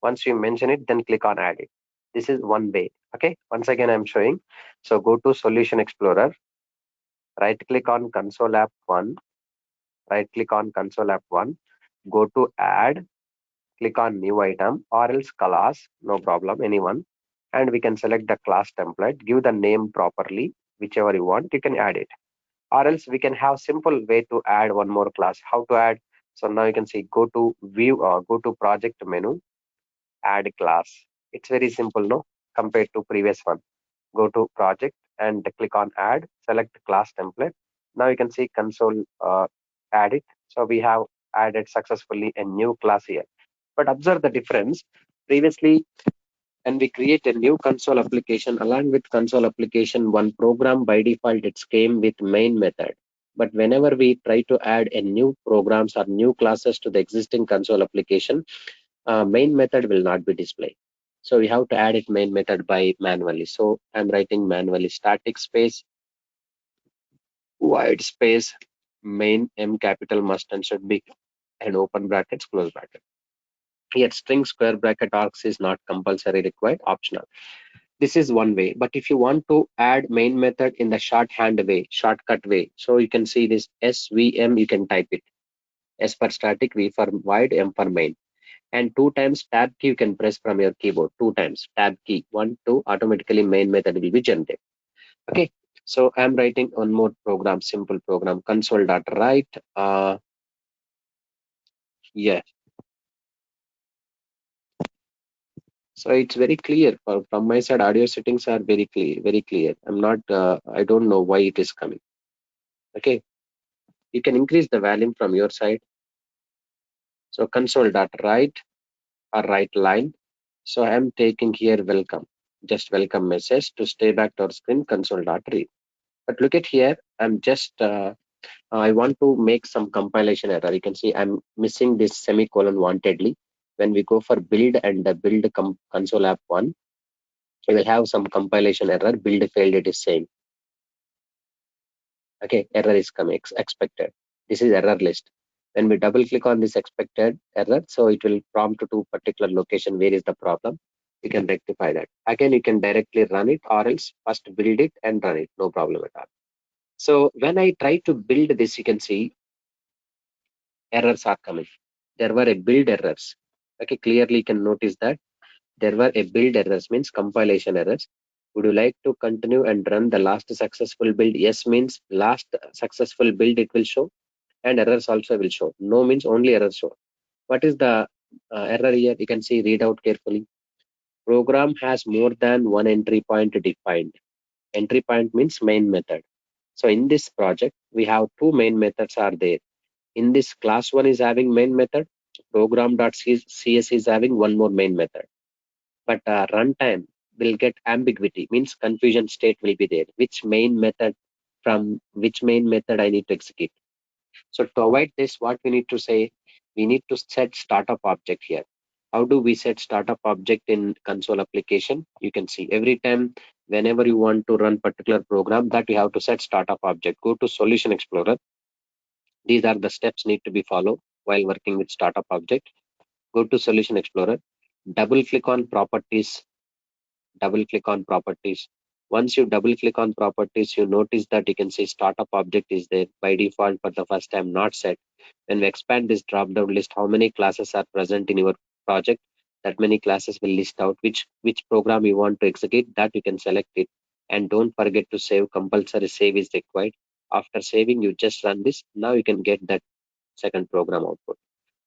Once you mention it, then click on add it. This is one way. Okay, once again I'm showing. So go to Solution Explorer, right click on console app 1, right click on console app 1, go to add, click on new item or else class, no problem, anyone, and we can select the class template, give the name properly, whichever you want, you can add it. Or else we can have simple way to add one more class. How to add? So now you can see, go to view or go to project menu, add class. It's very simple, no, compared to previous one. Go to project and click on add, select class template. Now you can see console add it. So we have added successfully a new class here. But observe the difference. Previously, when we create a new console application, along with console application, one program by default it came with main method. But whenever we try to add a new programs or new classes to the existing console application, main method will not be displayed. So we have to add it main method by manually. So I'm writing manually static space, wide space, main M capital must and should be and open brackets, close bracket. Yet string square bracket arcs is not compulsory required, optional. This is one way. But if you want to add main method in the shorthand way, shortcut way, so you can see this SVM, you can type it. S for static, V for wide, M for main. And two times tab key you can press from your keyboard. Two times tab key, 1, 2, automatically main method will be generated. Okay. So I'm writing one more program, simple program, console.write. Yeah. So it's very clear from my side. Audio settings are very clear, very clear. I'm not. I don't know why it is coming. Okay. You can increase the volume from your side. So console.write or write line. So I'm taking here welcome, just welcome message. To stay back to our screen, console.read. But look at here, I'm just I want to make some compilation error. You can see I'm missing this semicolon wantedly. When we go for build and the build console app 1, we will have some compilation error. Build failed, it is saying. Okay, error is coming, expected. This is error list. When we double click on this expected error, so it will prompt to particular location where is the problem. You can rectify that. Again, you can directly run it or else first build it and run it, no problem at all. So when I try to build this, you can see errors are coming. There were a build errors. Okay, clearly you can notice that there were a build errors, means compilation errors. Would you like to continue and run the last successful build? Yes means last successful build it will show, and errors also will show. No means only errors show. What is the error here? You can see, read out carefully. Program has more than one entry point defined. Entry point means main method. So in this project, we have two main methods are there. In this class 1 is having main method, program.cs is having one more main method. But runtime will get ambiguity, means confusion state will be there. Which main method, from which main method I need to execute. So to avoid this, what we need to say, we need to set startup object here. How do we set startup object in console application? You can see every time whenever you want to run particular program, that you have to set startup object. Go to Solution Explorer. These are the steps need to be followed while working with startup object. Go to Solution Explorer, double click on properties, double click on properties. Once you double click on properties, you notice that you can see startup object is there by default for the first time, not set. When we expand this drop down list, how many classes are present in your project, that many classes will list out which program you want to execute, that you can select it. And don't forget to save, compulsory save is required. After saving, you just run this. Now you can get that second program output.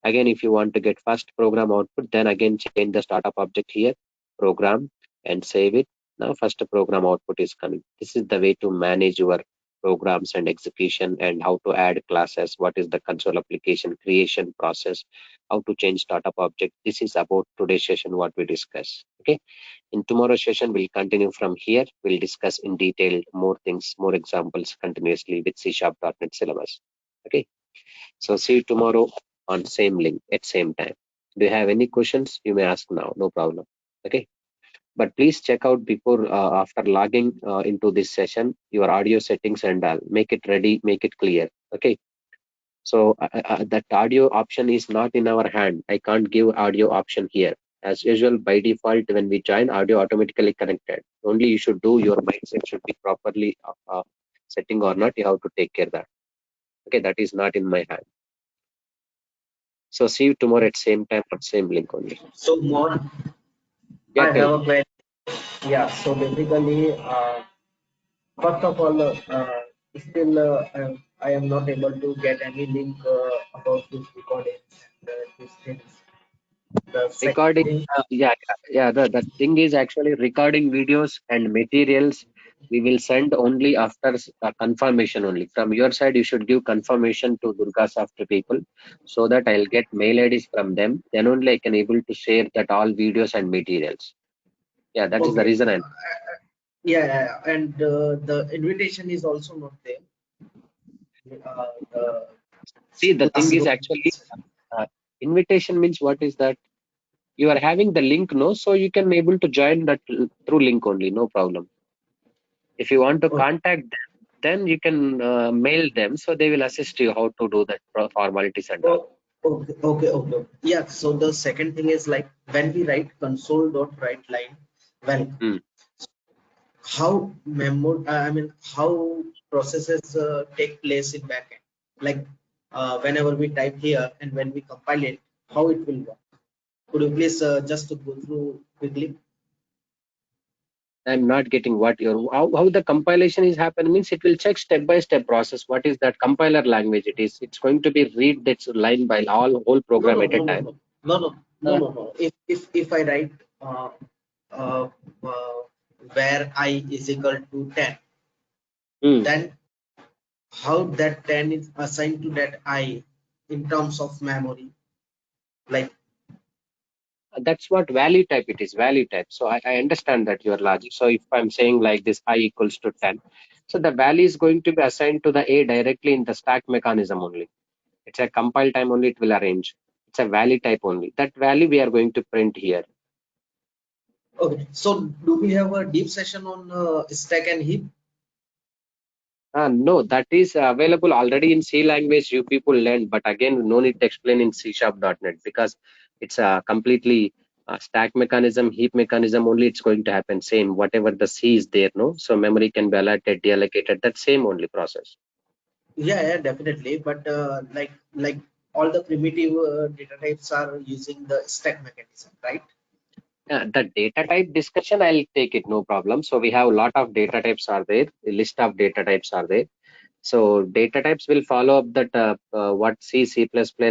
Again, if you want to get first program output, then again change the startup object here, program, and save it. Now first program output is coming. This is the way to manage your programs and execution, and how to add classes, what is the console application creation process, how to change startup object. This is about today's session what we discuss. Okay, in tomorrow's session we'll continue from here. We'll discuss in detail more things, more examples continuously with C#.NET syllabus. Okay, so see you tomorrow on same link at same time. Do you have any questions? You may ask now, no problem. Okay, but please check out before after logging into this session your audio settings and make it ready, make it clear. Okay, so that audio option is not in our hand. I can't give audio option here. As usual, by default, when we join, audio automatically connected. Only you should do your mindset should be properly setting or not. You have to take care of that. Okay, that is not in my hand. So see you tomorrow at same time on same link only. So more, Yeah, I tell have me. a question. Yeah, so basically, first of all, still I am not able to get any link about this recording and these things. The second Recording, thing, yeah. The thing is actually recording videos and materials. We will send only after confirmation only. From your side, you should give confirmation to Durga Software people, so that I'll get mail IDs from them. Then only I can able to share that all videos and materials. Yeah, that is the okay, reason I'm. and the invitation is also not there. The See, the class thing is group. actually invitation means what is that? You are having the link, no? So you can able to join that through link only, no problem. If you want to Okay, contact them, then you can mail them, so they will assist you how to do that formalities and all. okay. Yeah, so the second thing is like when we write console.write line, well, Hmm. how I mean how processes take place in backend, like whenever we type here and when we compile it, how it will work. Could you please just go through quickly? I'm not getting what your how the compilation is happening means it will check step by step process. What is that compiler language? It is. It's going to be read that line by all whole No, program no, at a no, no, time. no, no, no, no, Uh, no, no. If I write uh, uh, uh, where I is equal to 10, hmm. then how that 10 is assigned to that I in terms of memory, like. That's what value type it is. Value type. So I understand that your logic. So if I'm saying like this I equals to 10, so the value is going to be assigned to the A directly in the stack mechanism only. It's a compile time only, it will arrange. It's a value type only. That value we are going to print here. Okay, so do we have a deep session on stack and heap? No, that is available already in C language. You people learn, but again, no need to explain in C#.NET because it's a completely stack mechanism, heap mechanism only. It's going to happen same. Whatever the C is there, no. So memory can be allotted, deallocated. That same only process. Yeah, definitely. But like all the primitive data types are using the stack mechanism, right? The data type discussion, I'll take it, no problem. So we have a lot of data types are there. The list of data types are there. So data types will follow up that what C++,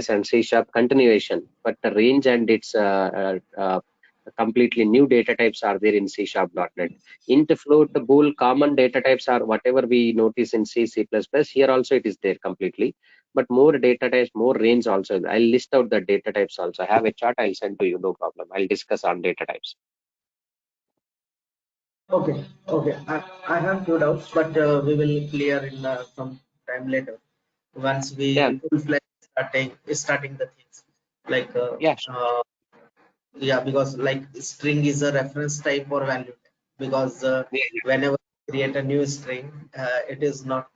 and C# continuation, but the range and its completely new data types are there in C#.NET. Int, float, bool, common data types are whatever we notice in C++. Here also it is there completely, but more data types, more range also. I'll list out the data types also. I have a chart. I'll send to you. No problem. I'll discuss on data types. Okay. I have few doubts, but we will clear in some time later once Yeah, we full-fledged starting the things. Like yeah, yeah, because like string is a reference type or value type. Because yeah, whenever we create a new string, it is not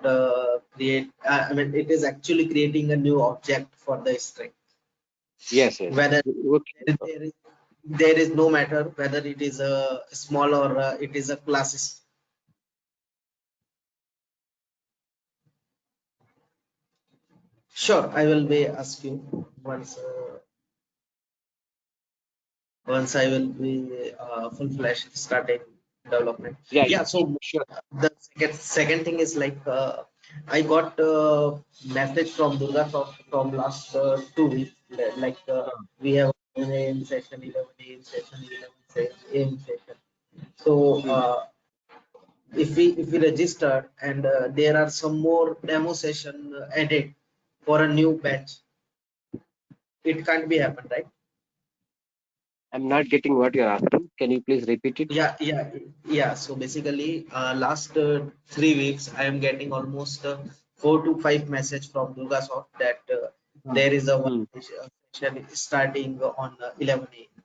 create. I mean, it is actually creating a new object for the string. yes, yes. Whether Okay. there is no matter whether it is a small or it is a class. Sure, I will be ask you once I will be full-fledged starting development. Yeah, Yeah, yeah, so sure. the second thing is like I got a message from Durga from last 2 weeks, like we have an AM session, 11 AM session, 11 AM session. So Hmm. if we register and there are some more demo session added for a new batch, it can't be happen, right? I'm not getting what you're asking. Can you please repeat it? Yeah. So basically, last 3 weeks, I am getting almost 4 to 5 message from Durgasoft that Hmm. there is a one Hmm. session starting on 11 a.m.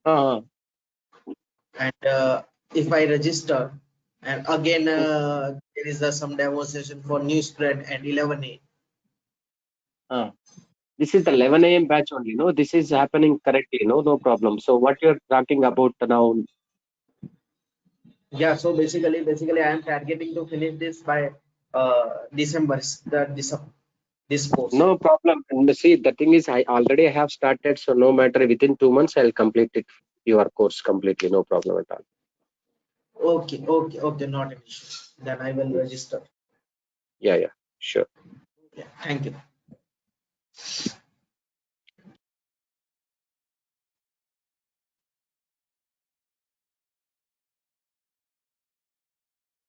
Uh, And if I register, and again hmm. there is some demo session for new spread at 11 a.m. uh. This is the 11 a.m. batch only. No, this is happening correctly. No, no problem. So what you're talking about now? Yeah, so basically I am targeting to finish this by December, this course. No problem. And see, the thing is, I already have started. So no matter within 2 months, I'll complete it. Your course completely. No problem at all. Okay, not an issue. Then I will register. Yeah, yeah, sure. Yeah, thank you.